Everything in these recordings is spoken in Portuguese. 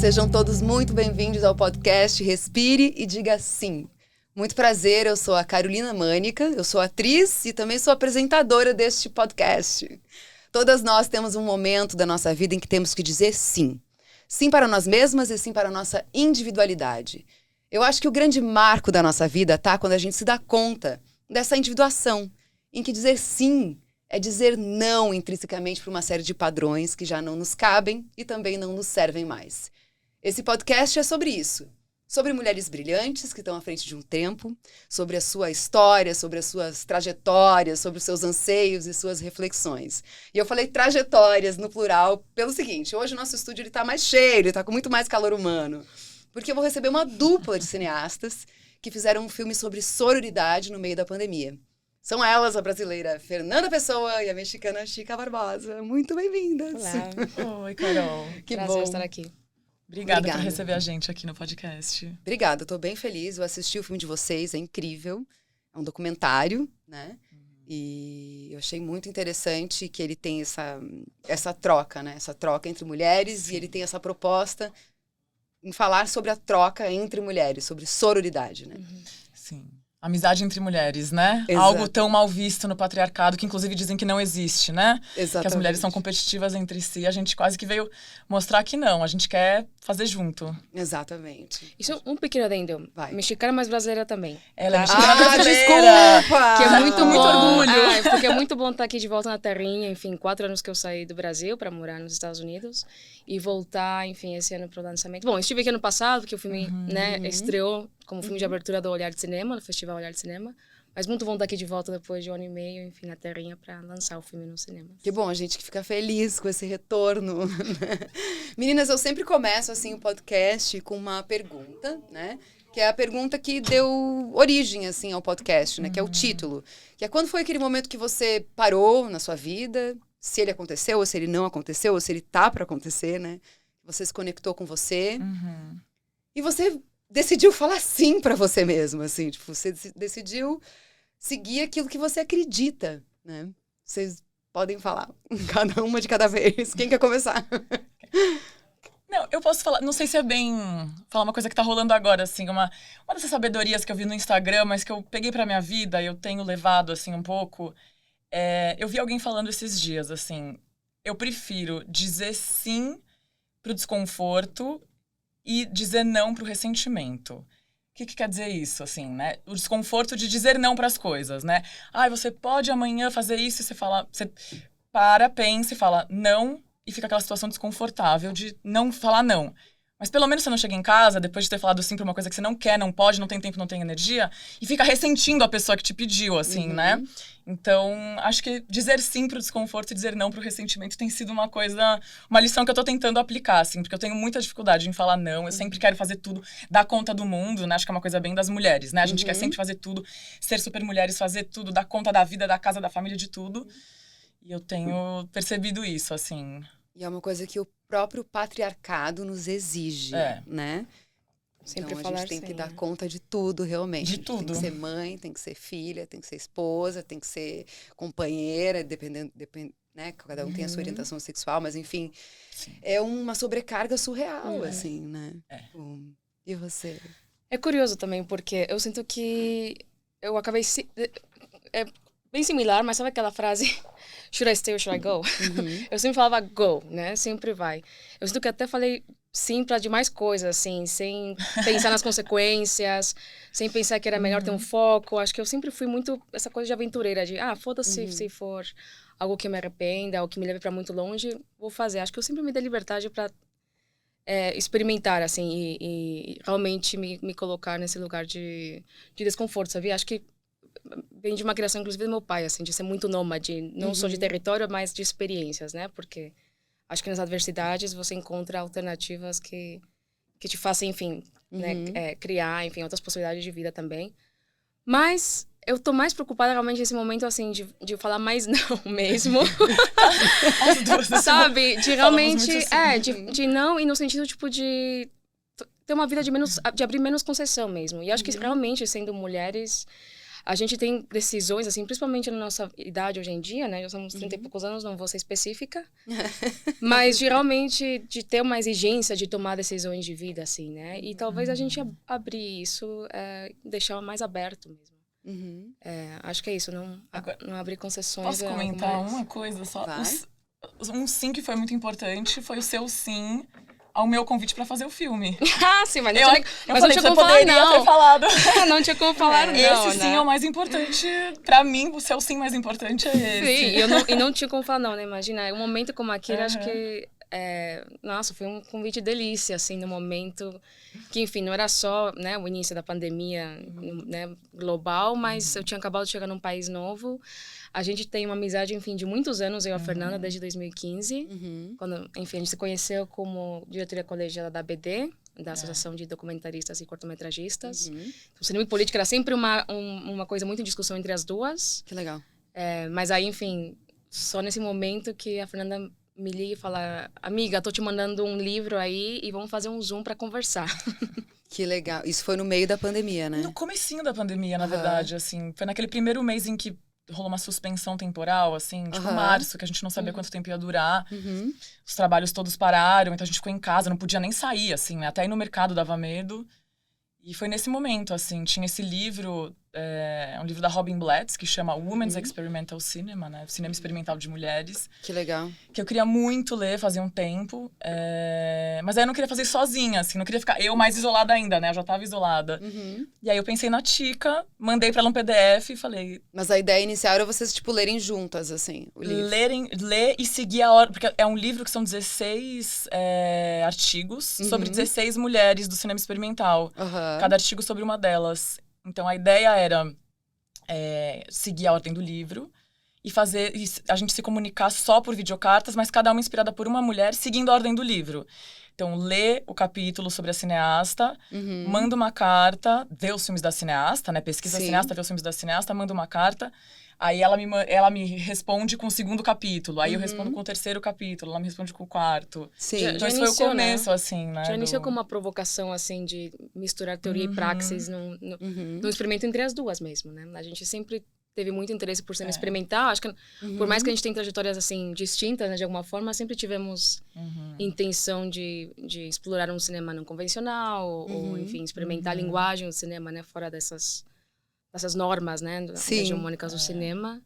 sejam todos muito bem-vindos ao podcast Respire e Diga Sim. Muito prazer, eu sou a Carolina Mânica, eu sou atriz e também sou apresentadora deste podcast. Todas nós temos um momento da nossa vida em que temos que dizer sim. Sim para nós mesmas e sim para a nossa individualidade. Eu acho que o grande marco da nossa vida tá quando a gente se dá conta dessa individuação, em que dizer sim é dizer não intrinsecamente para uma série de padrões que já não nos cabem e também não nos servem mais. Esse podcast é sobre isso. Sobre mulheres brilhantes que estão à frente de um tempo, sobre a sua história, sobre as suas trajetórias, sobre os seus anseios e suas reflexões. E eu falei trajetórias no plural pelo seguinte, hoje o nosso estúdio está mais cheio, ele está com muito mais calor humano, porque eu vou receber uma dupla de cineastas que fizeram um filme sobre sororidade no meio da pandemia. São elas, a brasileira Fernanda Pessoa e a mexicana Chica Barbosa. Muito bem-vindas. Olá. Oi, Carol. Que Prazer bom estar aqui. Obrigada por receber a gente aqui no podcast. Obrigada, estou bem feliz. Eu assisti o filme de vocês, é incrível. É um documentário, né? E eu achei muito interessante que ele tem essa troca, né? Essa troca entre mulheres. Sim. E ele tem essa proposta em falar sobre a troca entre mulheres, sobre sororidade, né? Sim. Amizade entre mulheres, né? Exato. Algo tão mal visto no patriarcado, que inclusive dizem que não existe, né? Exatamente. Que as mulheres são competitivas entre si. A gente quase que veio mostrar que não, a gente quer fazer junto. Exatamente. Isso é um pequeno adendo. Vai. Mexicana, mas brasileira também. Ela é mexicana brasileira. Desculpa! Que é muito orgulho. Porque é muito bom estar aqui de volta na terrinha. Enfim, 4 anos que eu saí do Brasil para morar nos Estados Unidos. E voltar, enfim, esse ano para o lançamento. Bom, estive aqui ano passado, porque o filme estreou como filme de abertura do Olhar de Cinema, no Festival Olhar de Cinema. Mas muito bom estar aqui de volta depois de 1 ano e meio, enfim, na terrinha, para lançar o filme no cinema. Que bom, a gente que fica feliz com esse retorno. Meninas, eu sempre começo assim o podcast com uma pergunta, né? Que é a pergunta que deu origem assim ao podcast, né? Que é o título. Que é quando foi aquele momento que você parou na sua vida, se ele aconteceu, ou se ele não aconteceu, ou se ele tá para acontecer, né? Você se conectou com você. E você decidiu falar sim para você mesmo, assim. Tipo, você decidiu seguir aquilo que você acredita, né? Vocês podem falar, cada uma de cada vez. Quem quer começar? Não, eu posso falar, não sei se é bem falar uma coisa que tá rolando agora, assim, uma dessas sabedorias que eu vi no Instagram, mas que eu peguei pra minha vida e eu tenho levado, assim, um pouco. Eu vi alguém falando esses dias, assim, eu prefiro dizer sim pro desconforto e dizer não pro ressentimento. O que quer dizer isso, assim, né? O desconforto de dizer não pras coisas, né? Você pode amanhã fazer isso e você fala... Você pensa e fala não, e fica aquela situação desconfortável de não falar não. Mas pelo menos você não chega em casa, depois de ter falado sim pra uma coisa que você não quer, não pode, não tem tempo, não tem energia, e fica ressentindo a pessoa que te pediu, assim, né? Então, acho que dizer sim pro desconforto e dizer não pro ressentimento tem sido uma lição que eu tô tentando aplicar, assim, porque eu tenho muita dificuldade em falar não, eu sempre quero fazer tudo, dar conta do mundo, né? Acho que é uma coisa bem das mulheres, né? A gente quer sempre fazer tudo, ser super mulheres, fazer tudo, dar conta da vida, da casa, da família, de tudo. E eu tenho percebido isso, assim. E é uma coisa que o próprio patriarcado nos exige, né? Sempre então a falar gente tem sim, que dar né? conta de tudo, realmente. De tudo. Tem que ser mãe, tem que ser filha, tem que ser esposa, tem que ser companheira, né? Cada um tem a sua orientação sexual, mas enfim, é uma sobrecarga surreal, assim, né? E você? É curioso também, porque eu sinto que eu acabei... É bem similar, mas sabe aquela frase... Should I stay or should I go? Eu sempre falava go, né? Sempre vai. Eu sinto que até falei sim para demais coisas, assim, sem pensar nas consequências, sem pensar que era melhor ter um foco. Acho que eu sempre fui muito essa coisa de aventureira, de foda-se se for algo que me arrependa ou que me leve para muito longe, vou fazer. Acho que eu sempre me dei liberdade para experimentar, assim, e realmente me colocar nesse lugar de desconforto, sabia? Acho que vem de uma criação, inclusive, do meu pai, assim, de ser muito nômade, não só de território, mas de experiências, né? Porque acho que nas adversidades você encontra alternativas que te façam, enfim, né? Criar, enfim, outras possibilidades de vida também. Mas eu tô mais preocupada realmente nesse momento, assim, de falar mais não mesmo. As duas, sabe? De realmente, assim. de não, e no sentido, tipo, de ter uma vida de abrir menos concessão mesmo. E acho que realmente, sendo mulheres... a gente tem decisões, assim, principalmente na nossa idade hoje em dia, né? Já somos 30 e poucos anos, não vou ser específica. Mas, geralmente, de ter uma exigência de tomar decisões de vida, assim, né? E talvez a gente abrir isso, deixar mais aberto mesmo. Acho que é isso, não abrir concessões. Posso comentar uma coisa só? Um sim que foi muito importante foi o seu sim ao meu convite pra fazer o filme. Sim, mas não tinha como falar, não. Não tinha como falar, não. Esse sim é o mais importante. Pra mim, o seu sim mais importante é esse. Sim, e não tinha como falar, não, né? Imagina, um momento como aquele, acho que... nossa, foi um convite delícia, assim, no momento que, enfim, não era só, né, o início da pandemia, né, global, mas eu tinha acabado de chegar num país novo. A gente tem uma amizade, enfim, de muitos anos, eu e a Fernanda, desde 2015. Quando, enfim, a gente se conheceu como diretoria colegiada da ABD, da Associação de Documentaristas e Cortometragistas. Então, o cinema e política era sempre uma coisa muito em discussão entre as duas. Que legal. Mas aí, enfim, só nesse momento que a Fernanda me liga e fala: amiga, tô te mandando um livro aí e vamos fazer um Zoom para conversar. Que legal. Isso foi no meio da pandemia, né? No comecinho da pandemia, na verdade, assim. Foi naquele primeiro mês em que rolou uma suspensão temporal, assim, tipo março, que a gente não sabia quanto tempo ia durar. Os trabalhos todos pararam, então a gente ficou em casa, não podia nem sair, assim, né? Até ir no mercado dava medo. E foi nesse momento, assim, tinha esse livro, um livro da Robin Bletz, que chama Women's Experimental Cinema, né? Cinema Experimental de Mulheres. Que legal. Que eu queria muito ler, fazia um tempo. Mas aí eu não queria fazer sozinha, assim, não queria ficar eu mais isolada ainda, né? Eu já tava isolada. E aí eu pensei na Tica, mandei pra ela um PDF e falei... Mas a ideia inicial era vocês, tipo, lerem juntas, assim, o livro. Ler e seguir a ordem, porque é um livro que são 16 artigos sobre 16 mulheres do cinema experimental. Cada artigo sobre uma delas. Então, a ideia era seguir a ordem do livro e a gente se comunicar só por videocartas, mas cada uma inspirada por uma mulher, seguindo a ordem do livro. Então, lê o capítulo sobre a cineasta, manda uma carta, vê os filmes da cineasta, né? Pesquisa a cineasta, vê os filmes da cineasta, manda uma carta. Aí ela me responde com o segundo capítulo. Aí eu respondo com o terceiro capítulo. Ela me responde com o quarto. Sim. Então, esse foi o começo, assim, né? Já iniciou com uma provocação, assim, de misturar teoria e praxis num experimento entre as duas mesmo, né? A gente sempre teve muito interesse por cinema experimental. Acho que, por mais que a gente tenha trajetórias, assim, distintas, né, de alguma forma, sempre tivemos intenção de explorar um cinema não convencional, ou, enfim, experimentar a linguagem do cinema, né, fora dessas normas, né, hegemônicas do cinema.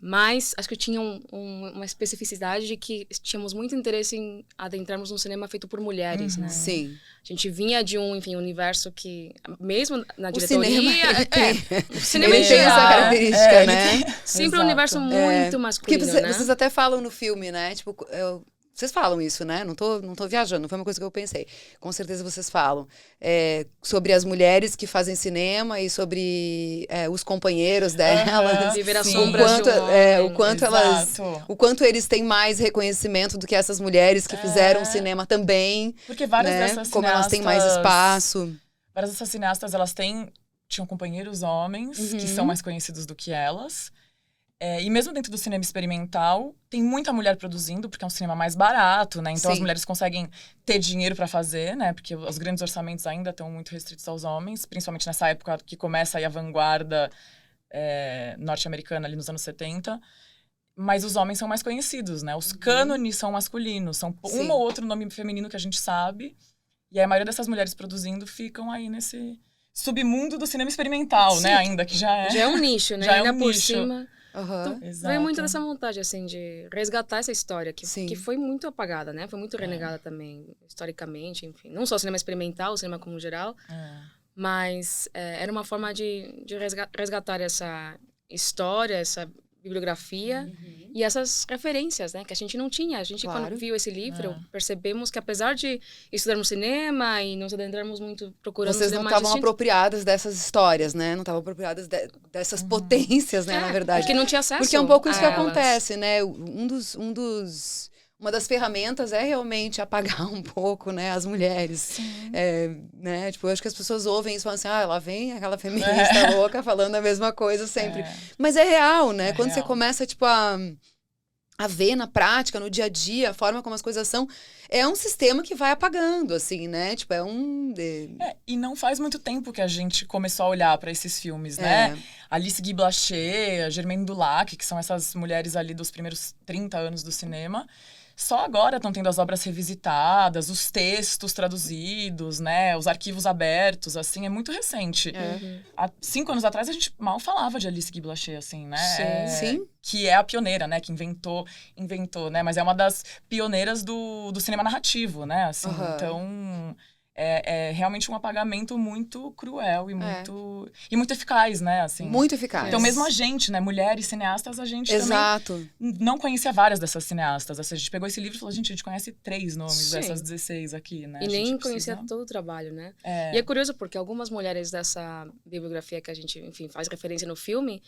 Mas acho que tinha uma especificidade de que tínhamos muito interesse em adentrarmos num cinema feito por mulheres, né? Sim. A gente vinha de um universo que, mesmo na diretoria... O cinema tem essa característica, né? Sempre um universo muito masculino, porque né? vocês até falam no filme, né? Tipo, vocês falam isso, né? Não tô viajando, não foi uma coisa que eu pensei. Com certeza vocês falam. Sobre as mulheres que fazem cinema e sobre os companheiros delas. Viver as sombras o quanto eles têm mais reconhecimento do que essas mulheres que fizeram cinema também. Porque várias dessas cineastas... Como elas têm mais espaço. Várias dessas cineastas, elas tinham companheiros homens que são mais conhecidos do que elas. E mesmo dentro do cinema experimental, tem muita mulher produzindo, porque é um cinema mais barato, né? Então as mulheres conseguem ter dinheiro para fazer, né? Porque os grandes orçamentos ainda estão muito restritos aos homens, principalmente nessa época que começa aí a vanguarda norte-americana, ali nos anos 70. Mas os homens são mais conhecidos, né? Os cânones são masculinos, são um ou outro nome feminino que a gente sabe. E aí a maioria dessas mulheres produzindo ficam aí nesse submundo do cinema experimental, né? Ainda que já é um nicho, né? Já ainda é um por nicho. cima. Uhum. Então, veio muito dessa vontade, assim, de resgatar essa história, que foi muito apagada, né? Foi muito renegada também, historicamente, enfim. Não só o cinema experimental, o cinema como geral, mas era uma forma de resgatar essa história, essa bibliografia e essas referências, né? Que a gente não tinha. A gente, quando viu esse livro, percebemos que apesar de estudarmos cinema e nos adentrarmos muito procurando vocês não estavam apropriadas dessas histórias, né? Não estavam apropriadas dessas potências, né? Na verdade. Porque não tinha acesso. Porque é um pouco isso que acontece, né? Uma das ferramentas é realmente apagar um pouco, né, as mulheres. Né? Tipo, eu acho que as pessoas ouvem isso e falam assim, lá vem aquela feminista louca falando a mesma coisa sempre. Mas é real, né? Quando você começa, tipo, a a ver na prática, no dia a dia, a forma como as coisas são, é um sistema que vai apagando, assim, né? Tipo, E não faz muito tempo que a gente começou a olhar para esses filmes, né? Alice Guy Blaché, Germaine Dulac, que são essas mulheres ali dos primeiros 30 anos do cinema. Só agora estão tendo as obras revisitadas, os textos traduzidos, né? Os arquivos abertos, assim, é muito recente. Há 5 anos atrás, a gente mal falava de Alice Guy Blaché, assim, né? Sim. Que é a pioneira, né? Que inventou, né? Mas é uma das pioneiras do cinema narrativo, né? Assim, então... É realmente um apagamento muito cruel e muito eficaz, né? Assim. Muito eficaz. Então, mesmo a gente, né? Mulheres cineastas, a gente Exato. também não conhecia várias dessas cineastas. Assim, a gente pegou esse livro e falou, gente, a gente conhece 3 nomes dessas 16 aqui, né? E nem conhecia todo o trabalho, né? E é curioso porque algumas mulheres dessa bibliografia que a gente, enfim, faz referência no filme,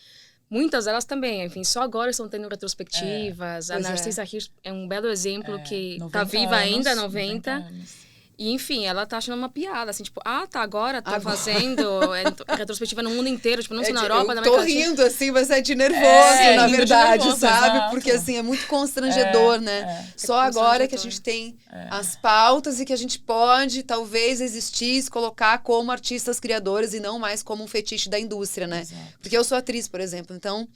muitas delas também, enfim, só agora estão tendo retrospectivas. A Narcissa Hirsch é um belo exemplo que tá viva ainda, 90 anos. E, enfim, ela tá achando uma piada, assim, tipo, agora tá fazendo retrospectiva no mundo inteiro, tipo, não só na Europa, na América Latina. Eu tô rindo, assim, mas é de nervoso, na verdade, nervoso, sabe? exato. Porque, assim, é muito constrangedor, né? Só agora que a gente tem as pautas e que a gente pode, talvez, existir, se colocar como artistas criadores e não mais como um fetiche da indústria, né? Exato. Porque eu sou atriz, por exemplo, então...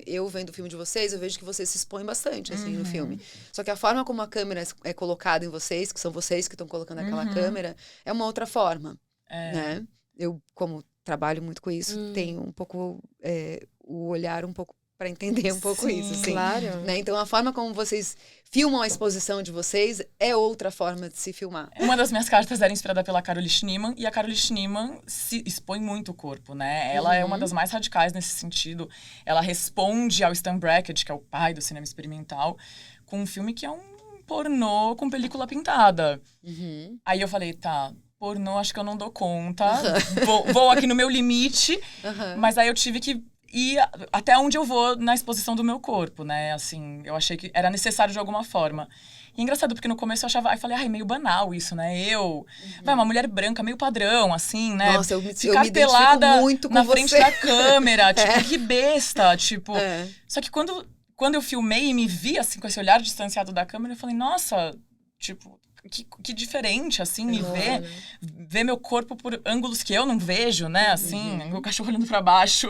eu vendo o filme de vocês, eu vejo que vocês se expõem bastante, assim, no filme. Só que a forma como a câmera é colocada em vocês, que são vocês que estão colocando aquela câmera, é uma outra forma, né? Eu, como trabalho muito com isso, tenho um pouco o olhar um pouco para entender um pouco isso, assim. Claro. Né? Então, a forma como vocês filmam a exposição de vocês é outra forma de se filmar. Uma das minhas cartas era inspirada pela Caroline Schneemann, e a Caroline Schneemann se expõe muito o corpo, né? Ela é uma das mais radicais nesse sentido. Ela responde ao Stan Brakhage, que é o pai do cinema experimental, com um filme que é um pornô com película pintada. Aí eu falei, tá... pornô, acho que eu não dou conta. Vou aqui no meu limite. Mas aí eu tive que ir até onde eu vou na exposição do meu corpo, né? Assim, eu achei que era necessário de alguma forma. E é engraçado, porque no começo eu achava... Aí falei, meio banal isso, né? Uma mulher branca, meio padrão, assim, né? Nossa, eu me pelada muito com na você. frente da câmera. Tipo, que besta, tipo... Só que quando eu filmei e me vi, assim, com esse olhar distanciado da câmera, eu falei, nossa, tipo... Que diferente, assim, me ver meu corpo por ângulos que eu não vejo, né, assim, o cachorro olhando pra baixo.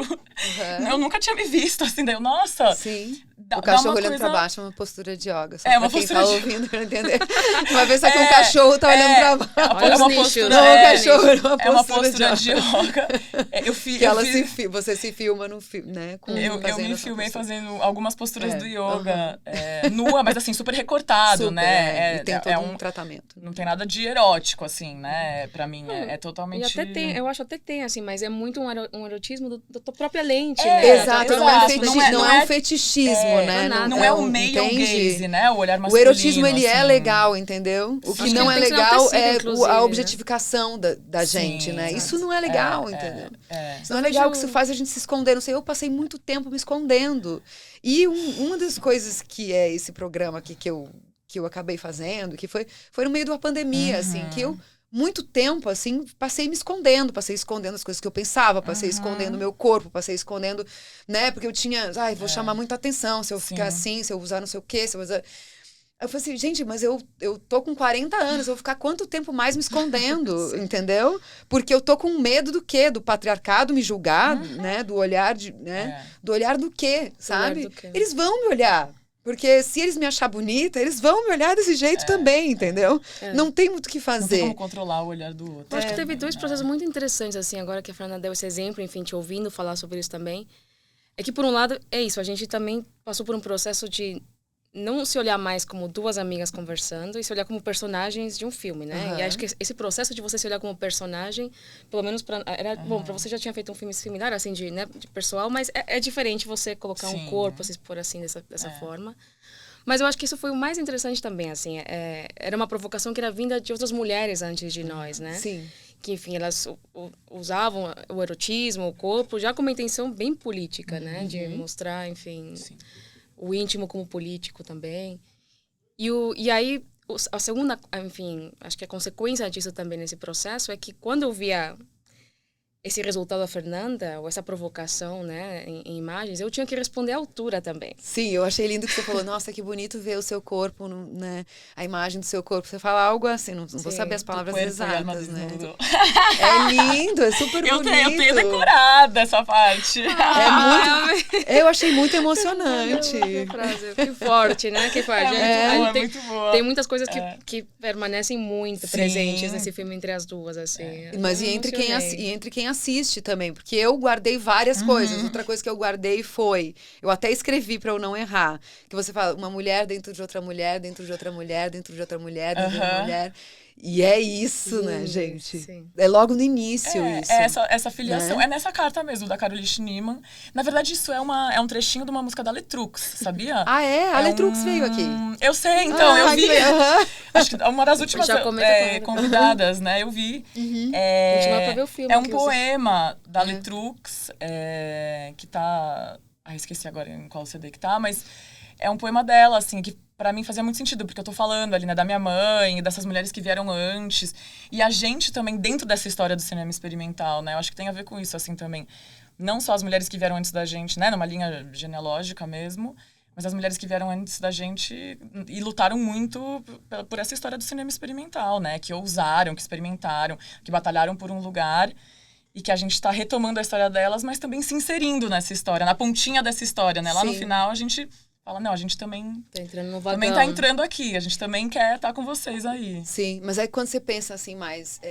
Eu nunca tinha me visto, assim, daí eu, nossa... Sim. O cachorro olhando pra baixo é uma postura de yoga. Só uma postura quem tá ouvindo pra entender. Uma vez só que um cachorro tá olhando pra baixo. É uma postura, não, o cachorro é uma postura de yoga. Você se filma no filme, né? Eu me filmei fazendo algumas posturas do yoga. Nua, mas assim, super recortado, né? E tem todo um tratamento. Não tem nada de erótico, assim, né? Pra mim, é totalmente... E até tem, eu acho até tem, assim, mas é muito um erotismo da tua própria lente, né? Exato, não é um fetichismo, né? Não é o male gaze, né? O olhar masculino. O erotismo, ele assim. é legal, entendeu? O que não é legal é a objetificação da gente, né? Exato. Isso não é legal, entendeu? Isso não é legal, o que isso faz a gente se esconder. Não sei, eu passei muito tempo me escondendo. E uma das coisas que é esse programa aqui que eu acabei fazendo, que foi no meio de uma pandemia, assim, que eu... muito tempo, assim, passei escondendo as coisas que eu pensava, passei escondendo o meu corpo, passei escondendo, né, porque eu tinha, vou chamar muita atenção se eu ficar assim, se eu usar não sei o quê, se eu usar... Eu falei assim, gente, mas eu tô com 40 anos, eu vou ficar quanto tempo mais me escondendo, entendeu? Porque eu tô com medo do quê? Do patriarcado me julgar, né, do olhar do olhar do quê, sabe? Eles vão me olhar. Porque se eles me achar bonita, eles vão me olhar desse jeito também, entendeu? Não tem muito o que fazer. Não tem como controlar o olhar do outro. Eu acho que teve 2 processos muito interessantes, assim, agora que a Fernanda deu esse exemplo, enfim, te ouvindo falar sobre isso também. É que, por um lado, é isso, a gente também passou por um processo de não se olhar mais como 2 amigas conversando e se olhar como personagens de um filme, né? E acho que esse processo de você se olhar como personagem, pelo menos bom, pra você já tinha feito um filme similar, assim, de pessoal, mas é diferente você colocar um corpo, se expor assim, dessa forma. Mas eu acho que isso foi o mais interessante também, assim, era uma provocação que era vinda de outras mulheres antes de nós, né? Sim. Que, enfim, elas usavam o erotismo, o corpo, já com uma intenção bem política, né? De mostrar, enfim... Sim. O íntimo como político também. E aí, a segunda, enfim, acho que a consequência disso também nesse processo é que quando eu via esse resultado da Fernanda, ou essa provocação, né, em imagens, eu tinha que responder à altura também. Sim, eu achei lindo que você falou, nossa, que bonito ver o seu corpo, né, a imagem do seu corpo. Você fala algo assim, não vou saber as palavras exatas, né? É lindo, é super bonito. Eu tenho decorado essa parte. Eu achei muito emocionante. Que forte, né? Que forte. É muito boa. Tem muitas coisas que permanecem muito presentes nesse filme entre as duas, assim. Mas e entre quem assiste também, porque eu guardei várias coisas. Outra coisa que eu guardei foi, eu até escrevi pra eu não errar, que você fala uma mulher dentro de outra mulher, dentro de outra mulher, dentro de outra mulher, dentro de outra mulher. E é isso, né, gente? Sim. É logo no início isso. Essa filiação. Né? É nessa carta mesmo, da Caroline Schneemann. Na verdade, isso é um trechinho de uma música da Letrux, sabia? Ah, é? A Letrux veio aqui. Eu sei, então, eu vi. Acho que uma das últimas convidadas, né? Eu vi. Continuar pra ver o filme. É um poema da Letrux, que tá... esqueci agora em qual CD que tá, mas é um poema dela, assim, que pra mim fazia muito sentido, porque eu tô falando ali, né, da minha mãe, dessas mulheres que vieram antes. E a gente também, dentro dessa história do cinema experimental, né? Eu acho que tem a ver com isso, assim, também. Não só as mulheres que vieram antes da gente, né? Numa linha genealógica mesmo, mas as mulheres que vieram antes da gente e lutaram muito por essa história do cinema experimental, né? Que ousaram, que experimentaram, que batalharam por um lugar. E que a gente tá retomando a história delas, mas também se inserindo nessa história, na pontinha dessa história, né? Lá no final, a gente... fala, não, a gente também tá entrando no vagão. Também tá entrando aqui, a gente também quer estar com vocês aí. Sim, mas aí quando você pensa assim mais,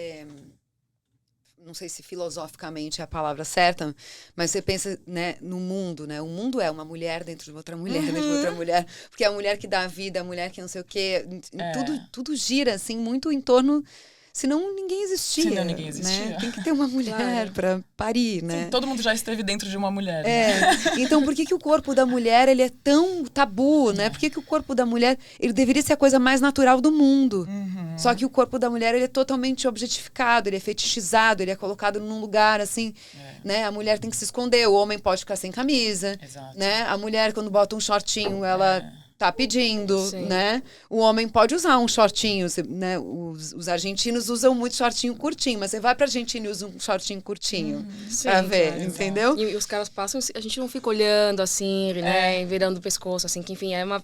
não sei se filosoficamente é a palavra certa, mas você pensa, né, no mundo, né? O mundo é uma mulher dentro de outra mulher, dentro de outra mulher, porque é a mulher que dá a vida, a mulher que não sei o quê, tudo gira assim muito em torno. Senão ninguém existia. Senão ninguém existia. Né? Tem que ter uma mulher para parir, né? Sim, todo mundo já esteve dentro de uma mulher. Então, por que o corpo da mulher ele é tão tabu, né? Por que o corpo da mulher ele deveria ser a coisa mais natural do mundo? Só que o corpo da mulher ele é totalmente objetificado, ele é fetichizado, ele é colocado num lugar assim, né? A mulher tem que se esconder, o homem pode ficar sem camisa, né? A mulher quando bota um shortinho, ela tá pedindo, né? O homem pode usar um shortinho, né? Os argentinos usam muito shortinho curtinho, mas você vai pra Argentina e usa um shortinho curtinho pra ver, entendeu? E os caras passam, a gente não fica olhando assim, né? Virando o pescoço, assim, que enfim, é uma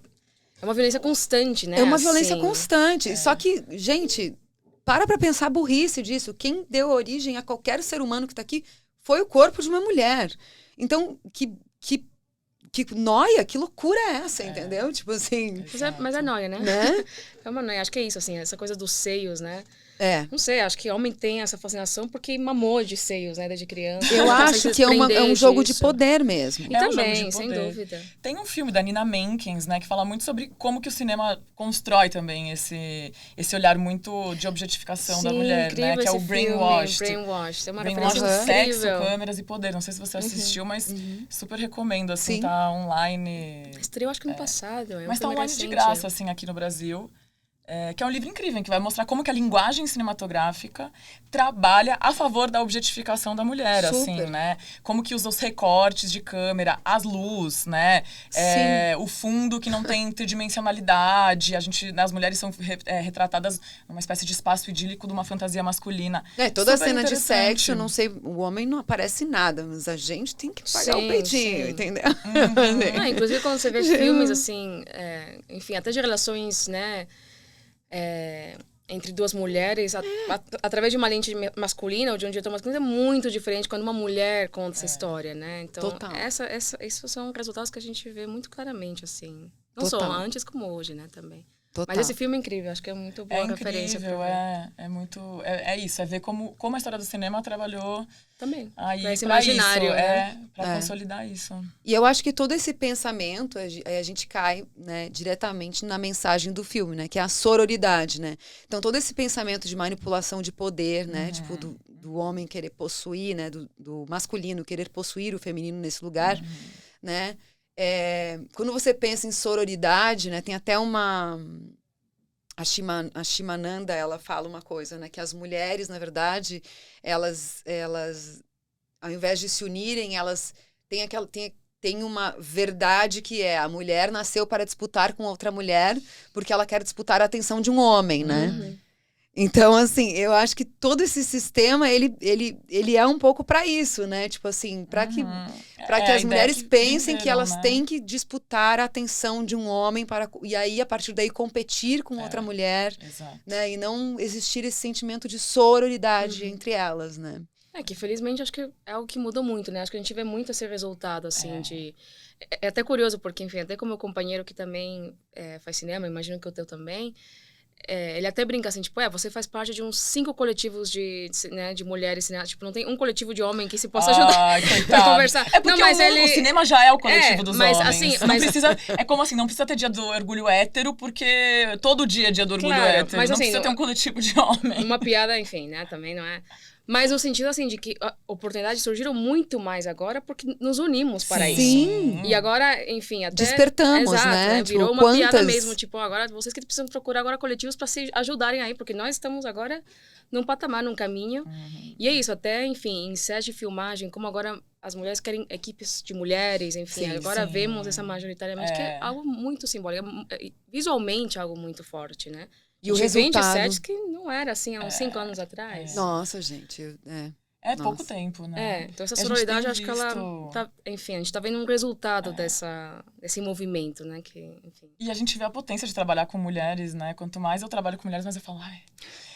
violência constante, né? É uma violência constante. Só que, gente, para pensar a burrice disso. Quem deu origem a qualquer ser humano que tá aqui foi o corpo de uma mulher. Então, que noia, que loucura é essa, entendeu? Tipo assim... Mas é noia, né? É uma noia. Acho que é isso, assim, essa coisa dos seios, né? Não sei, acho que homem tem essa fascinação porque mamou de seios, né, desde criança. Eu acho que é um jogo de poder mesmo. E também, sem dúvida. Tem um filme da Nina Menkins, né, que fala muito sobre como que o cinema constrói também esse olhar muito de objetificação da mulher, né, que é o Brainwashed. Brainwashed, é uma Brainwashed, referência sexo, incrível. câmeras e poder. Não sei se você assistiu, mas super recomendo, assim, tá online. Estreou acho que no passado. Mas tá online de graça, assim, aqui no Brasil. Que é um livro incrível, que vai mostrar como que a linguagem cinematográfica trabalha a favor da objetificação da mulher, assim, né? Como que usa os recortes de câmera, as luzes, né? O fundo que não tem tridimensionalidade. As mulheres são retratadas numa espécie de espaço idílico de uma fantasia masculina. Toda a cena de sexo, não sei, o homem não aparece nada, mas a gente tem que pagar o peitinho, entendeu? Inclusive, quando você vê filmes, assim, enfim, até de relações, né? Entre duas mulheres, através de uma lente masculina ou de um diretor masculino, é muito diferente quando uma mulher conta essa história, né? Então, esses são resultados que a gente vê muito claramente, assim. Não só antes como hoje, né, também. Mas esse filme é incrível, acho que é muito boa referência. É isso, é ver como a história do cinema trabalhou também aí esse imaginário, para consolidar isso. E eu acho que todo esse pensamento, a gente cai, né, diretamente na mensagem do filme, né, que é a sororidade, né? Então todo esse pensamento de manipulação de poder, né, tipo do homem querer possuir, né, do masculino querer possuir o feminino nesse lugar, né? Quando você pensa em sororidade, né, tem até a Shimananda, ela fala uma coisa, né, que as mulheres, na verdade, elas ao invés de se unirem, elas têm uma verdade que a mulher nasceu para disputar com outra mulher porque ela quer disputar a atenção de um homem, né? Então, assim, eu acho que todo esse sistema, ele é um pouco para isso, né? Tipo assim, para que as mulheres pensem que elas têm que disputar a atenção de um homem e aí, a partir daí, competir com outra mulher, né? E não existir esse sentimento de sororidade entre elas, né? Que felizmente acho que é algo que mudou muito, né? Acho que a gente vê muito esse resultado, assim, de... É até curioso, porque, enfim, até com o meu companheiro que também faz cinema, imagino que o teu também... ele até brinca assim, tipo, você faz parte de uns 5 coletivos de mulheres cineastas. Tipo, não tem um coletivo de homem que se possa ajudar pra conversar. É porque o cinema já é o coletivo dos homens. Assim, não precisa, é como assim, não precisa ter dia do orgulho hétero, porque todo dia é dia do orgulho hétero. Mas, não assim, precisa ter um coletivo de homens. Uma piada, enfim, né, também não é... Mas no sentido, assim, de que oportunidades surgiram muito mais agora porque nos unimos para isso. Sim. E agora, enfim, até... Despertamos, né? Virou tipo, uma piada mesmo. Tipo, agora, vocês que precisam procurar agora coletivos para se ajudarem aí, porque nós estamos agora num patamar, num caminho. E é isso, até, enfim, em sets de filmagem, como agora as mulheres querem equipes de mulheres, enfim. Agora vemos essa majoritariamente, que é algo muito simbólico. Visualmente, algo muito forte, né? E o resultado... 27 que não era assim há uns 5 anos atrás. Nossa, gente. Pouco tempo, né? Então essa sororidade, acho que ela tá... Enfim, a gente tá vendo um resultado desse movimento, né? Enfim. E a gente vê a potência de trabalhar com mulheres, né? Quanto mais eu trabalho com mulheres, mais eu falo,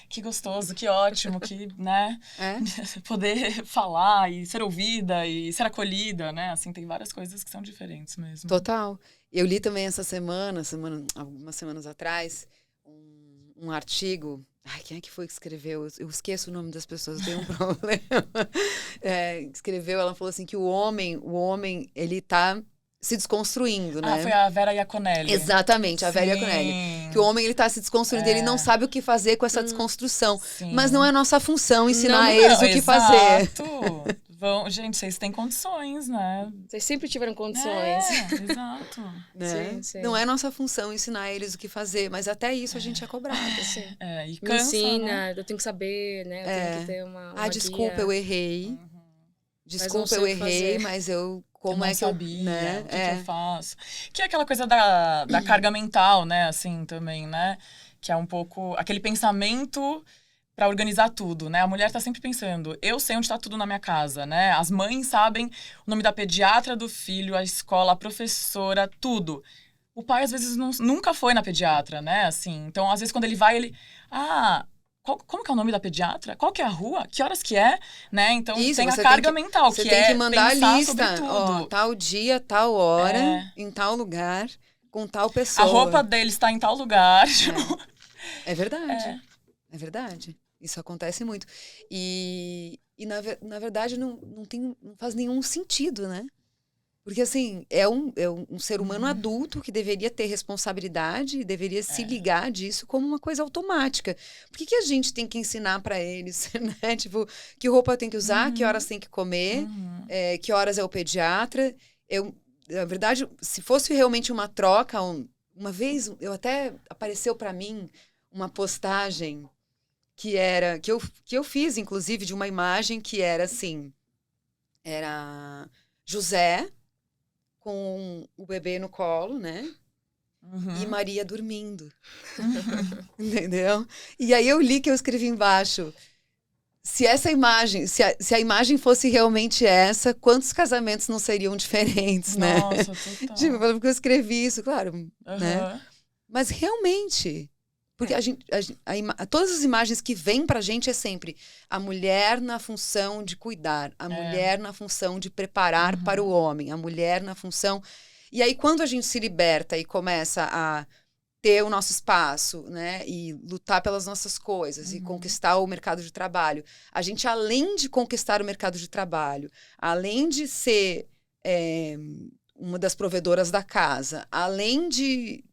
que gostoso, que ótimo, que, né? Poder falar e ser ouvida e ser acolhida, né? Assim, tem várias coisas que são diferentes mesmo. Total. Eu li também essa algumas semanas atrás, um artigo... quem é que foi que escreveu? Eu esqueço o nome das pessoas, eu tenho um problema. Escreveu, ela falou assim que o homem, ele tá se desconstruindo, né? Foi a Vera Iaconelli. Exatamente, a Vera Iaconelli. Que o homem, ele tá se desconstruindo, ele não sabe o que fazer com essa desconstrução. Mas não é nossa função ensinar eles o que fazer. Gente, vocês têm condições, né? Vocês sempre tiveram condições. Exato. Né? Sim. Não é nossa função ensinar eles o que fazer, mas até isso a gente é cobrado. E cansa, me ensina, né? Eu tenho que saber, né? Eu tenho que ter uma desculpa, guia. eu errei. Desculpa, eu errei, mas eu... Como eu é que sabia, eu... Né? O que eu faço? Que é aquela coisa da carga mental, né? Assim, também, né? Que é um pouco... Aquele pensamento... para organizar tudo, né? A mulher tá sempre pensando, eu sei onde tá tudo na minha casa, né? As mães sabem o nome da pediatra do filho, a escola, a professora, tudo. O pai, às vezes, nunca foi na pediatra, né? Assim, então, às vezes, quando ele vai, ele... como que é o nome da pediatra? Qual que é a rua? Que horas que é? Né? Então, tem a carga mental, que é Você tem que mandar a lista. Tudo. Tal dia, tal hora, em tal lugar, com tal pessoa. A roupa dele está em tal lugar. É verdade. É verdade. Isso acontece muito. E na verdade, não faz nenhum sentido, né? Porque, assim, é um ser humano adulto que deveria ter responsabilidade e deveria se ligar disso como uma coisa automática. Por que a gente tem que ensinar para eles, né? Tipo, que roupa tem que usar, que horas tem que comer, que horas é o pediatra. Na verdade, se fosse realmente uma troca, uma vez, apareceu para mim uma postagem que eu fiz, inclusive, de uma imagem que era assim, era José com o bebê no colo, né? E Maria dormindo. Entendeu? E aí eu li que eu escrevi embaixo, se essa imagem, se a imagem fosse realmente essa, quantos casamentos não seriam diferentes, né? Nossa, total. Porque eu escrevi isso, claro, né? Mas realmente... Porque todas as imagens que vêm pra gente é sempre a mulher na função de cuidar, a mulher na função de preparar para o homem, a mulher na função... E aí, quando a gente se liberta e começa a ter o nosso espaço, né, e lutar pelas nossas coisas, e conquistar o mercado de trabalho, a gente, além de conquistar o mercado de trabalho, além de ser uma das provedoras da casa, além de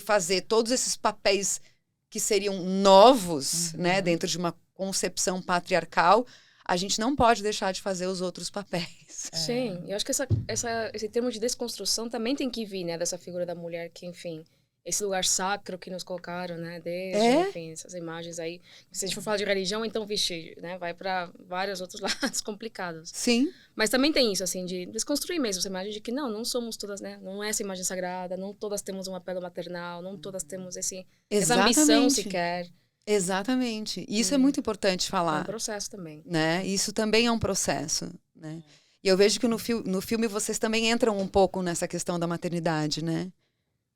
fazer todos esses papéis que seriam novos, né, dentro de uma concepção patriarcal, a gente não pode deixar de fazer os outros papéis. Sim, eu acho que esse termo de desconstrução também tem que vir, né, dessa figura da mulher que, enfim, esse lugar sacro que nos colocaram, né, desde, enfim, essas imagens aí. Se a gente for falar de religião, então, vixe, né, vai para vários outros lados complicados. Sim. Mas também tem isso, assim, de desconstruir mesmo essa imagem de que não somos todas, né, não é essa imagem sagrada, não todas temos um apelo maternal, não todas temos essa ambição sequer. Exatamente. Isso é muito importante É um falar, processo também. né? Isso também é um processo, né? E eu vejo que no filme vocês também entram um pouco nessa questão da maternidade, né?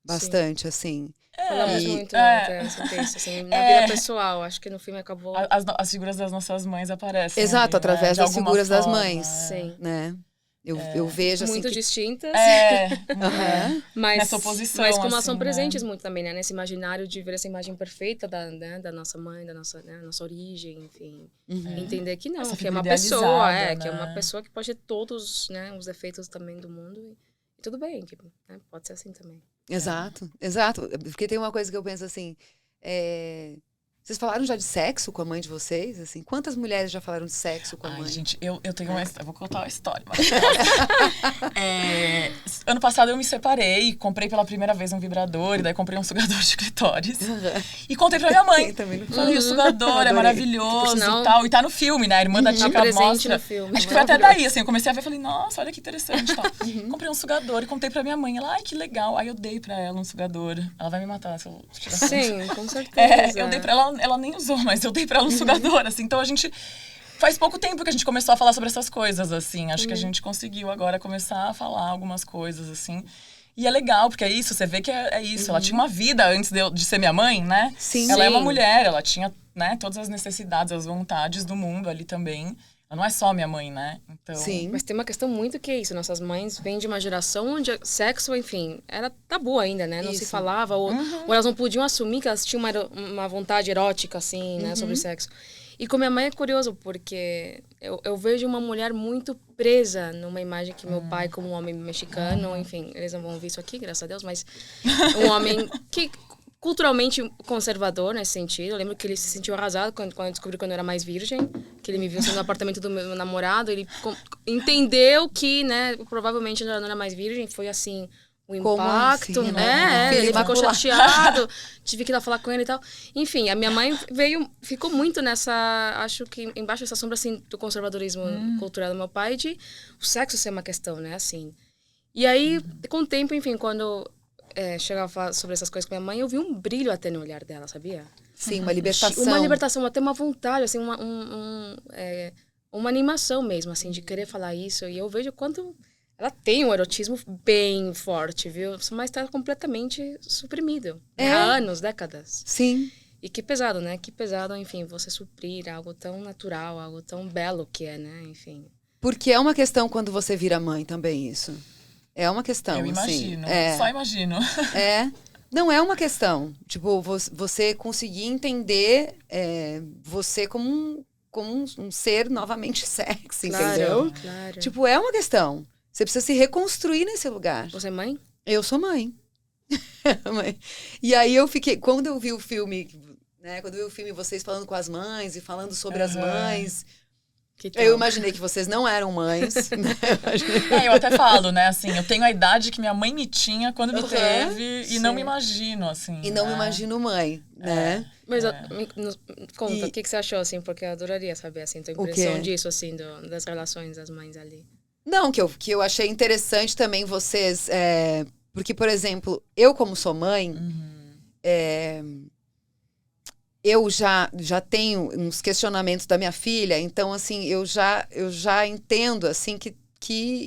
Bastante, assim. Falamos E- muito até sobre isso, assim, na vida pessoal. Acho que no filme acabou... As figuras das nossas mães aparecem. Exato, ali, né? através De das alguma figuras das forma, mães, Sim. né? Eu vejo, assim, Muito que... distintas. Aham. Mas, Nessa oposição, mas como elas são assim, presentes né? muito também, né? Nesse imaginário de ver essa imagem perfeita da nossa mãe, da nossa, né? Nossa origem, enfim. Entender que não, Essa que é uma figura pessoa, idealizada, que é uma né? pessoa que pode ter todos, né, os defeitos também do mundo. E tudo bem, que, né, pode ser assim também. Exato, exato. Porque tem uma coisa que eu penso assim, vocês falaram já de sexo com a mãe de vocês? Assim, quantas mulheres já falaram de sexo com a Ai, mãe? gente, eu tenho uma... Eu vou contar uma história. Ano passado eu me separei, comprei pela primeira vez um vibrador, e daí comprei um sugador de clitóris. E contei pra minha mãe. Também não Falei, o sugador é Adorei. maravilhoso Por sinal, e tal. E tá no filme, né? A irmã da Tica presente mostra. no filme. Acho que foi até daí, assim. Eu comecei a ver e falei, nossa, olha que interessante e tal. Comprei um sugador e contei pra minha mãe. Ela, ai, que legal. Aí eu dei pra ela um sugador. Ela vai me matar se eu tirar foto. Sim, com certeza. Eu dei pra ela, ela nem usou, mas eu dei pra ela um sugador, assim. Então a gente... Faz pouco tempo que a gente começou a falar sobre essas coisas, assim. Acho que a gente conseguiu agora começar a falar algumas coisas, assim. E é legal, porque é isso, você vê que é isso. Ela tinha uma vida antes de ser minha mãe, né? Sim. Ela é uma Sim. mulher, ela tinha, né, todas as necessidades, as vontades do mundo ali também. Ela não é só minha mãe, né? Então... Sim. Mas tem uma questão muito que é isso. Nossas mães vêm de uma geração onde sexo, enfim, era tabu ainda, né? Não se Isso. falava, ou elas não podiam assumir que elas tinham uma vontade erótica, assim, né? Sobre sexo. E com minha mãe é curioso, porque eu vejo uma mulher muito presa numa imagem que meu pai, como um homem mexicano, enfim, eles não vão ouvir isso aqui, graças a Deus, mas um homem que culturalmente conservador nesse sentido. Eu lembro que ele se sentiu arrasado quando eu descobri quando eu era mais virgem, que ele me viu no apartamento do meu namorado, ele entendeu que, né, provavelmente eu não era mais virgem, foi assim... O Como impacto, assim, né? Filho Ele ficou imaculado. chateado, tive que ir lá falar com ele e tal. Enfim, a minha mãe ficou muito nessa, acho que embaixo dessa sombra, assim, do conservadorismo cultural do meu pai, de o sexo ser uma questão, né, assim. E aí, com o tempo, enfim, quando chegava a falar sobre essas coisas com minha mãe, eu vi um brilho até no olhar dela, sabia? Sim, uma libertação. Uma libertação, até uma vontade, assim, uma animação mesmo, assim, de querer falar isso. E eu vejo quanto... Ela tem um erotismo bem forte, viu? Mas está completamente suprimido. Há anos, décadas. Sim. E que pesado, né? Que pesado, enfim, você suprir algo tão natural, algo tão belo que é, né? Enfim. Porque é uma questão quando você vira mãe também, isso. É uma questão, Eu imagino, assim. só imagino. Não é uma questão. Tipo, você conseguir entender você como um ser novamente sexy, entendeu? Claro. Tipo, é uma questão. Você precisa se reconstruir nesse lugar. Você é mãe? Eu sou mãe. E aí eu fiquei... Quando eu vi o filme, né? Quando eu vi o filme, vocês falando com as mães e falando sobre as mães... Eu imaginei que vocês não eram mães. Né? Eu até falo, né, assim, eu tenho a idade que minha mãe me tinha quando me teve e não me imagino, assim. E não me imagino mãe, né? Mas conta, o que você achou, assim? Porque eu adoraria saber, assim, tua impressão disso, assim, das relações das mães ali. Não, que eu achei interessante também vocês... porque, por exemplo, eu como sou mãe... eu já tenho uns questionamentos da minha filha, então, assim, eu já entendo, assim, que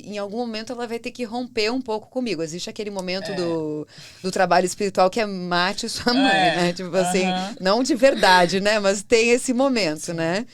em algum momento ela vai ter que romper um pouco comigo. Existe aquele momento do trabalho espiritual que é mate sua mãe, né? Tipo assim, não de verdade, né? Mas tem esse momento, né?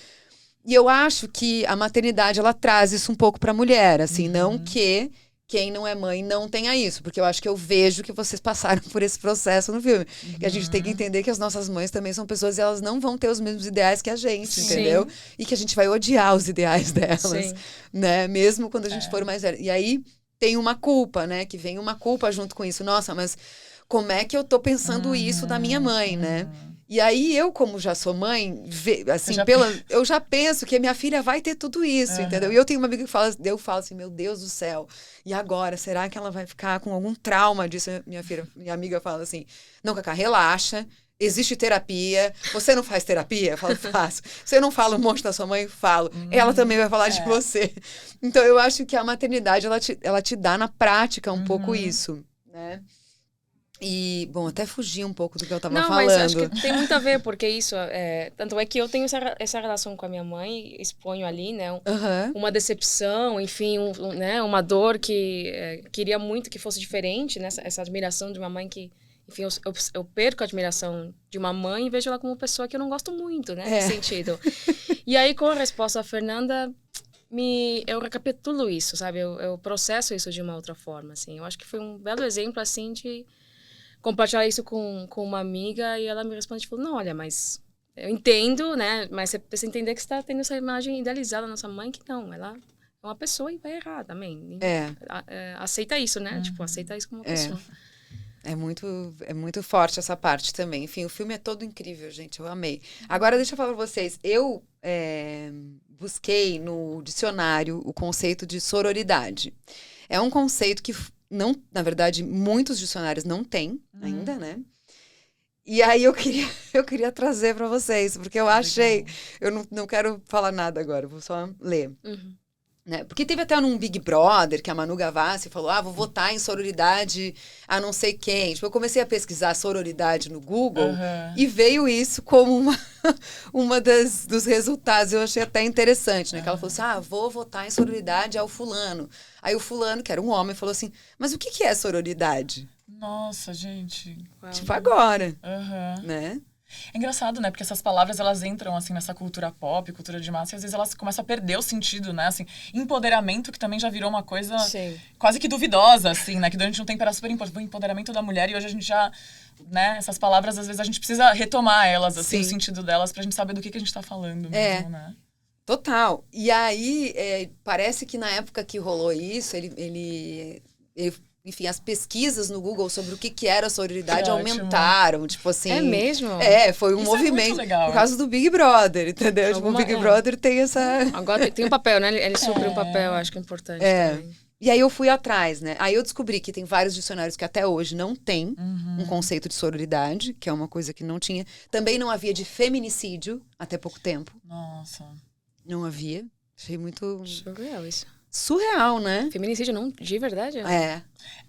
E eu acho que a maternidade, ela traz isso um pouco pra mulher, assim, não que quem não é mãe não tenha isso, porque eu acho que eu vejo que vocês passaram por esse processo no filme. Que a gente tem que entender que as nossas mães também são pessoas e elas não vão ter os mesmos ideais que a gente, entendeu? E que a gente vai odiar os ideais delas, né? Mesmo quando a gente for mais velha. E aí tem uma culpa, né? Que vem uma culpa junto com isso. Nossa, mas como é que eu tô pensando isso da minha mãe, né? E aí eu, como já sou mãe, assim, eu já penso que a minha filha vai ter tudo isso, entendeu? E eu tenho uma amiga que fala, eu falo assim, meu Deus do céu, e agora? Será que ela vai ficar com algum trauma disso? Minha amiga fala assim, não, Cacá, relaxa, existe terapia, você não faz terapia? Eu falo, faço. Você não fala um monte da sua mãe? Falo. Ela também vai falar de você. Então eu acho que a maternidade, ela te dá na prática um pouco isso, né? E, bom, até fugi um pouco do que eu tava Não, falando. mas acho que tem muito a ver, porque isso... tanto é que eu tenho essa relação com a minha mãe, exponho ali, né? Uma decepção, enfim, né, uma dor que queria muito que fosse diferente, né? Essa admiração de uma mãe que... Enfim, eu perco a admiração de uma mãe e vejo ela como uma pessoa que eu não gosto muito, né? Nesse sentido. E aí, com a resposta da Fernanda... eu recapitulo isso, sabe? Eu processo isso de uma outra forma, assim. Eu acho que foi um belo exemplo, assim, de compartilhar isso com uma amiga e ela me responde, tipo, não, olha, mas eu entendo, né? Mas você precisa entender que você está tendo essa imagem idealizada da nossa mãe, que não, ela é uma pessoa e vai errar também. Aceita isso, né? Tipo, aceita isso como uma pessoa. É muito forte essa parte também. Enfim, o filme é todo incrível, gente. Eu amei. Agora, deixa eu falar pra vocês. Eu busquei no dicionário o conceito de sororidade. É um conceito que, não, na verdade, muitos dicionários não têm ainda, né? E aí eu queria trazer pra vocês, porque eu achei... Eu não quero falar nada agora, vou só ler. Né? Porque teve até num Big Brother que a Manu Gavassi falou, vou votar em sororidade a não sei quem. Tipo, eu comecei a pesquisar sororidade no Google e veio isso como uma dos resultados. Eu achei até interessante, né? Que ela falou assim, vou votar em sororidade ao fulano. Aí o fulano, que era um homem, falou assim, mas o que é sororidade? Nossa, gente. Tipo, agora, né? É engraçado, né? Porque essas palavras, elas entram, assim, nessa cultura pop, cultura de massa, e às vezes elas começam a perder o sentido, né? Assim, empoderamento, que também já virou uma coisa quase que duvidosa, assim, né? Que durante um tempo era super importante, o empoderamento da mulher, e hoje a gente já, né? Essas palavras, às vezes, a gente precisa retomar elas, assim, o sentido delas, pra gente saber do que a gente tá falando mesmo, né? Total. E aí, parece que na época que rolou isso, ele enfim, as pesquisas no Google sobre o que era sororidade aumentaram, tipo assim... É mesmo? Foi um isso movimento. É muito legal. Por causa do Big Brother, entendeu? Tipo, o Big Brother tem essa... Agora tem um papel, né? Ele supre um papel, acho que é importante também. E aí eu fui atrás, né? Aí eu descobri que tem vários dicionários que até hoje não tem um conceito de sororidade, que é uma coisa que não tinha. Também não havia de feminicídio até pouco tempo. Nossa. Não havia. Achei muito... Surreal isso. Surreal, né? Feminicídio não, de verdade?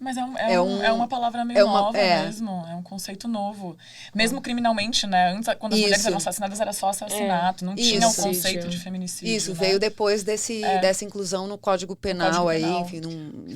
Mas é uma palavra meio nova mesmo, é um conceito novo. Mesmo criminalmente, né? Antes, quando as mulheres eram assassinadas, era só assassinato, não tinha o conceito de feminicídio. Isso, veio depois dessa inclusão no Código Penal aí, enfim.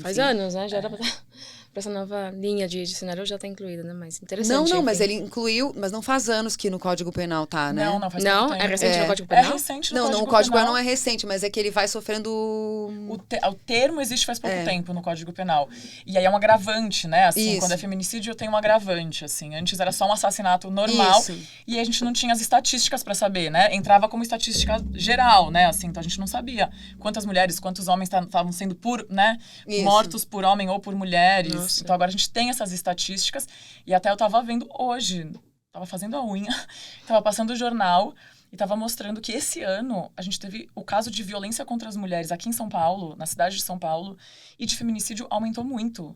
Faz anos, né? Já era pra essa nova linha de cenário já tá incluída, né? Mas interessante. Não, mas ele incluiu, mas não faz anos que no Código Penal tá, né? Não, faz pouco tempo. É recente no Código Penal? É recente no Código Penal. Não, o Código Penal não é recente, mas é que ele vai sofrendo... O termo existe faz pouco tempo no Código Penal. E aí é um agravante, né? Assim, quando é feminicídio, tem um agravante, assim. Antes era só um assassinato normal. E a gente não tinha as estatísticas pra saber, né? Entrava como estatística geral, né? Assim, então a gente não sabia quantas mulheres, quantos homens estavam sendo mortos por homem ou por mulheres. Nossa. Então agora a gente tem essas estatísticas. E até eu tava vendo hoje, tava fazendo a unha, tava passando o jornal e tava mostrando que esse ano a gente teve o caso de violência contra as mulheres aqui em São Paulo, na cidade de São Paulo, e de feminicídio aumentou muito.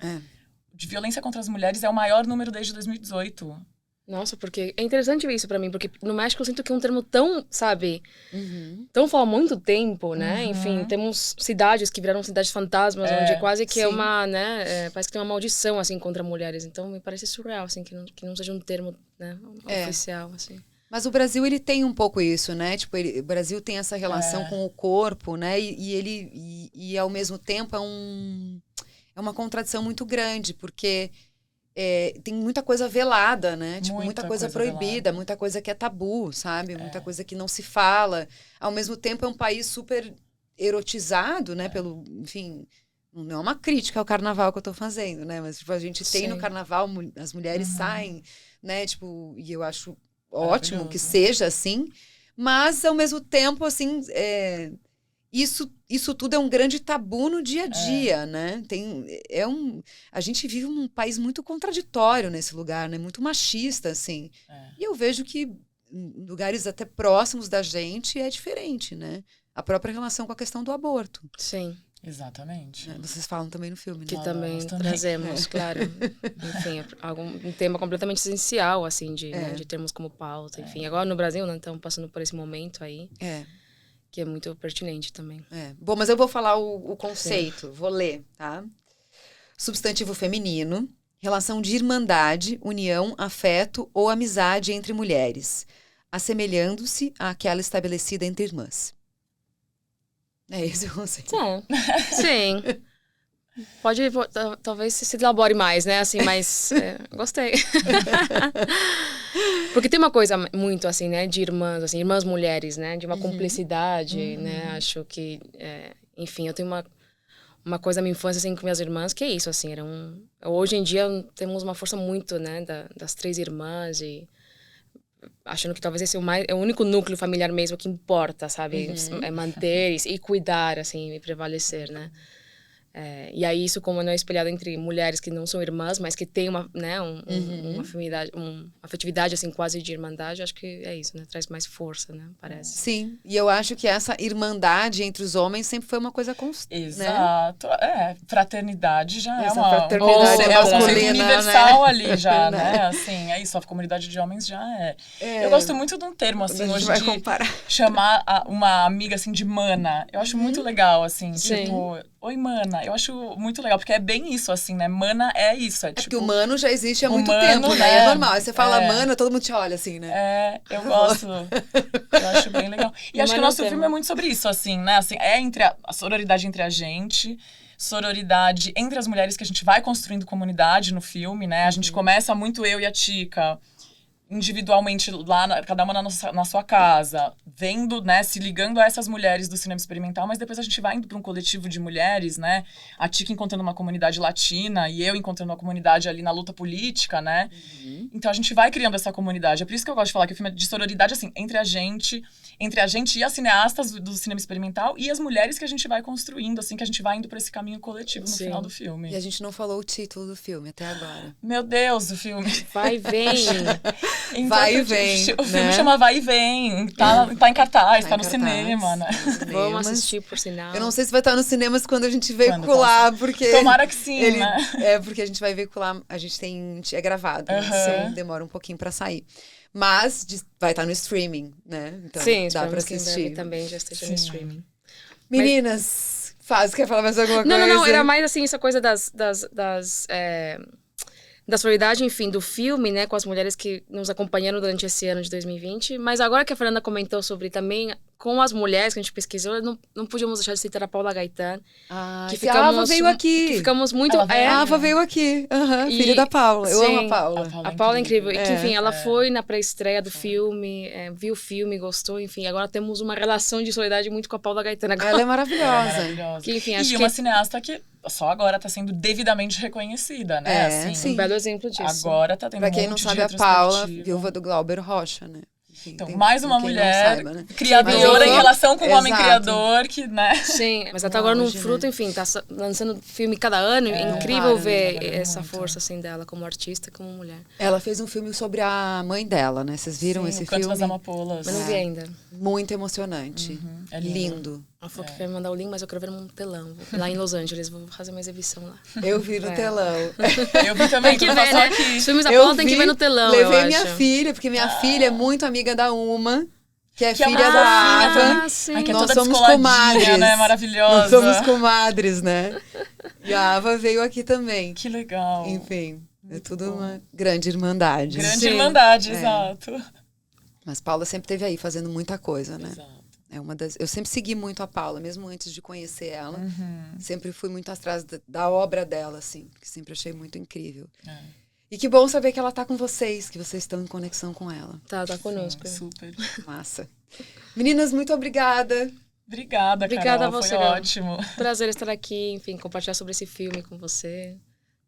De violência contra as mulheres é o maior número desde 2018. Nossa, porque é interessante isso pra mim, porque no México eu sinto que é um termo tão, sabe, tão falado há muito tempo, né? Enfim, temos cidades que viraram cidades fantasmas, onde quase que é uma, né, parece que tem uma maldição, assim, contra mulheres. Então, me parece surreal, assim, que não seja um termo, né, oficial, assim. Mas o Brasil, ele tem um pouco isso, né? Tipo, o Brasil tem essa relação com o corpo, né? E ao mesmo tempo é uma contradição muito grande, porque... tem muita coisa velada, né? Tipo, muita coisa proibida, muita coisa que é tabu, sabe? Muita coisa que não se fala. Ao mesmo tempo, é um país super erotizado, né? Enfim, não é uma crítica ao carnaval que eu tô fazendo, né? Mas, tipo, a gente tem no carnaval, as mulheres saem, né? Tipo, e eu acho ótimo que seja assim. Mas, ao mesmo tempo, assim... Isso tudo é um grande tabu no dia a dia, né? A gente vive um país muito contraditório nesse lugar, né? Muito machista, assim. E eu vejo que em lugares até próximos da gente é diferente, né? A própria relação com a questão do aborto. Sim. Exatamente. Vocês falam também no filme, né? Que também trazemos, claro. Enfim, um tema completamente essencial, assim, né, de termos como pauta. Enfim, agora no Brasil, né? Estamos passando por esse momento aí. Que é muito pertinente também. Bom, mas eu vou falar o conceito, vou ler, tá? Substantivo feminino, Relação de irmandade, união, afeto ou amizade entre mulheres, assemelhando-se àquela estabelecida entre irmãs. É esse o conceito. Sim. Talvez se elabore mais, né? Assim, mas gostei. Porque tem uma coisa muito, assim, né? De irmãs, assim, irmãs mulheres, né? De uma cumplicidade, né? Acho que, enfim, eu tenho uma coisa da minha infância, assim, com minhas irmãs, que é isso, assim, hoje em dia temos uma força muito, né? Das 3 irmãs e achando que talvez esse é o único núcleo familiar mesmo que importa, sabe? É manter e cuidar, assim, e prevalecer, né? E aí isso como não é espelhado entre mulheres que não são irmãs, mas que têm uma, né, uma afetividade assim quase de irmandade, acho que é isso, né? Traz mais força, né? Parece. Sim, e eu acho que essa irmandade entre os homens sempre foi uma coisa constante. Exato, fraternidade já essa é uma fraternidade é um conceito masculina, universal, né? ali já, né? Assim, é isso, a comunidade de homens já é. Eu gosto muito de um termo assim hoje de chamar uma amiga assim de mana. Eu acho muito legal assim, tipo, oi mana. Eu acho muito legal, porque é bem isso, assim, né? Mana é isso. É porque o mano já existe há muito mano, tempo, né? É normal. Aí você fala mana, todo mundo te olha assim, né? Eu gosto. Eu acho bem legal. E acho que o nosso filme é muito sobre isso, assim, né? Assim, entre a sororidade entre a gente, sororidade entre as mulheres que a gente vai construindo comunidade no filme, né? A gente começa muito eu e a Tica, individualmente lá, cada uma na sua casa, vendo, né, se ligando a essas mulheres do cinema experimental, mas depois a gente vai indo para um coletivo de mulheres, né, a Tica encontrando uma comunidade latina e eu encontrando uma comunidade ali na luta política, né, então a gente vai criando essa comunidade. É por isso que eu gosto de falar que o filme é de sororidade, assim, entre a gente e as cineastas do cinema experimental e as mulheres que a gente vai construindo, assim, que a gente vai indo para esse caminho coletivo no final do filme. E a gente não falou o título do filme até agora. Meu Deus, o filme. Vai e vem. Então, vai e vem. O filme chama Vai e Vem. Tá em cartaz, tá no cinema, né? Vamos assistir, por sinal. Eu não sei se vai estar nos cinemas quando a gente veicular, porque... Tomara que sim, né? Porque a gente vai veicular, a gente é gravado, né? Demora um pouquinho pra sair. Mas vai estar no streaming, né? Então dá pra assistir. Também já esteja no streaming. Meninas, quer falar mais alguma coisa? Não, era mais assim, essa coisa da solidariedade, enfim, do filme, né, com as mulheres que nos acompanharam durante esse ano de 2020. Mas agora que a Fernanda comentou sobre também, com as mulheres que a gente pesquisou, não podíamos deixar de citar a Paula Gaetan. Que a Ava veio aqui. Que ficamos muito... A Ava veio aqui, filha da Paula. Eu amo a Paula. A Paula é incrível. E que, enfim, ela foi na pré-estreia do filme, viu o filme, gostou, enfim. Agora temos uma relação de solidariedade muito com a Paula Gaetan agora. Ela é maravilhosa. Que, enfim, acho uma cineasta que só agora tá sendo devidamente reconhecida, né? Sim. Um belo exemplo disso. Agora tá tendo pra quem não sabe, a Paula, viúva do Glauber Rocha, né? Enfim, então, mais uma mulher saiba, né? criadora em relação com o homem criador, que, né? Sim, mas até agora no Fruto, enfim, tá lançando filme cada ano. É incrível ver essa força, assim, dela como artista, como mulher. Ela fez um filme sobre a mãe dela, né? Vocês viram esse filme? O Canto das Amapolas. Mas não vi ainda. Muito emocionante. É lindo. Ela falou que quer me mandar o link, mas eu quero ver num telão. Lá em Los Angeles, vou fazer uma exibição lá. Eu vi no telão. Eu vi também, que ver, né? Aqui. Os filmes da Paula tem que ver no telão, levei minha filha, porque minha filha é muito amiga da Uma, que é filha da Ava. Que nós somos comadres, né? Maravilhosa. Nós somos comadres, né? E a Ava veio aqui também. Que legal. Enfim, é tudo uma grande irmandade. Grande irmandade, exato. Mas Paula sempre esteve aí fazendo muita coisa, né? Exato. Eu sempre segui muito a Paula, mesmo antes de conhecer ela. Sempre fui muito atrás da obra dela, assim, que sempre achei muito incrível. E que bom saber que ela tá com vocês, que vocês estão em conexão com ela. Tá conosco. Super. Massa. Meninas, muito obrigada. Obrigada, Carol, a você, foi ótimo. Prazer estar aqui, enfim, compartilhar sobre esse filme com você.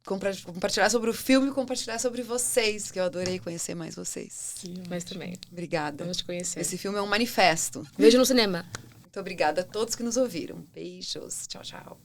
Compartilhar sobre o filme e compartilhar sobre vocês, que eu adorei conhecer mais vocês. Sim, mas também. Obrigada. Vamos te conhecer. Esse filme é um manifesto. Vejo no cinema. Muito obrigada a todos que nos ouviram. Beijos. Tchau, tchau.